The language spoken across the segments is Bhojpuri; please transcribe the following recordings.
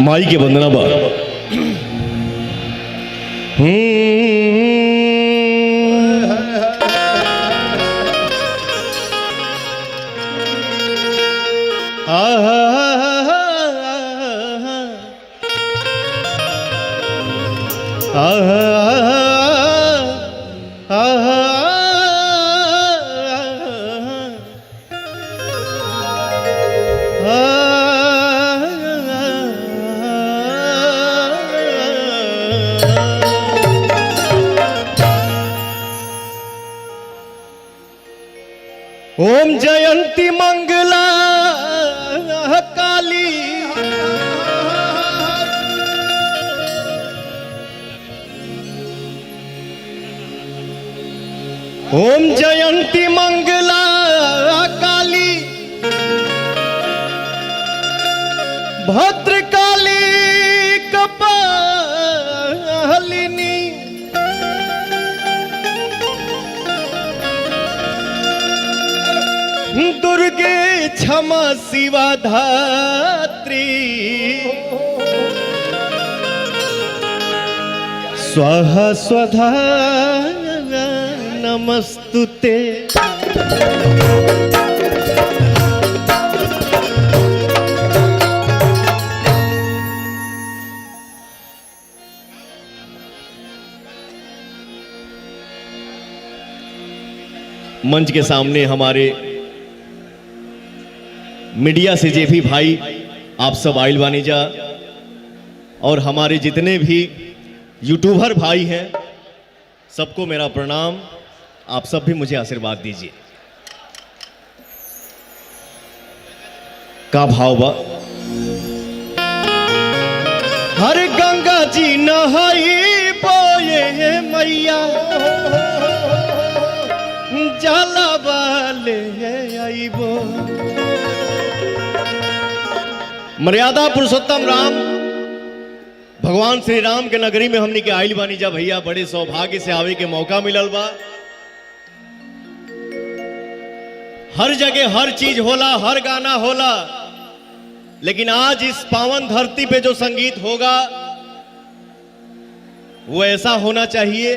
माई के वंदना बा। ओम जयंती मंगला काली ओम जयंती मंगला काली भद्रकाली कपालिनी दुर्गे क्षमा शिवा धात्री स्वाहा स्वधा नमस्तुते। मंच के सामने हमारे मीडिया से जे भी भाई आप सब आइल बानी जा और हमारे जितने भी यूट्यूबर भाई हैं सबको मेरा प्रणाम। आप सब भी मुझे आशीर्वाद दीजिए। का भाव बा। हर गंगा जी नहाई बोए मैया जाला वाले आईबो। मर्यादा पुरुषोत्तम राम भगवान श्री राम के नगरी में हमने के आइल बानी जा भैया। बड़े सौभाग्य से आवे के मौका मिलल बा। हर जगह हर चीज होला, हर गाना होला, लेकिन आज इस पावन धरती पे जो संगीत होगा वो ऐसा होना चाहिए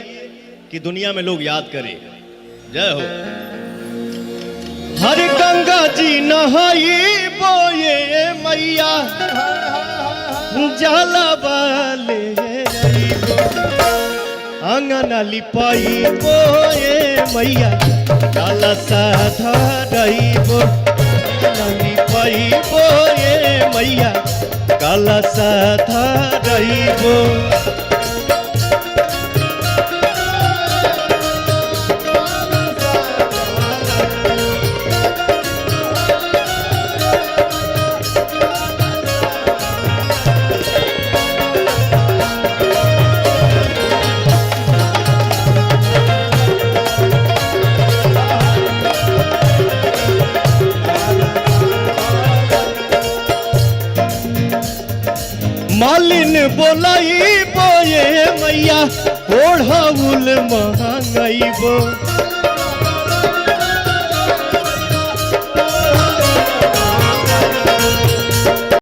कि दुनिया में लोग याद करें। जय हो। हर गंगा जी नहाई बोए मैया जाला वाले अंगना लिपाई बोए मैया जाला साधा रहीबो। लिपाई बोए मैया काला साधा रहीबो। मालिन बोलाई बोए मैया ओढ़ाउल महंगाईबो।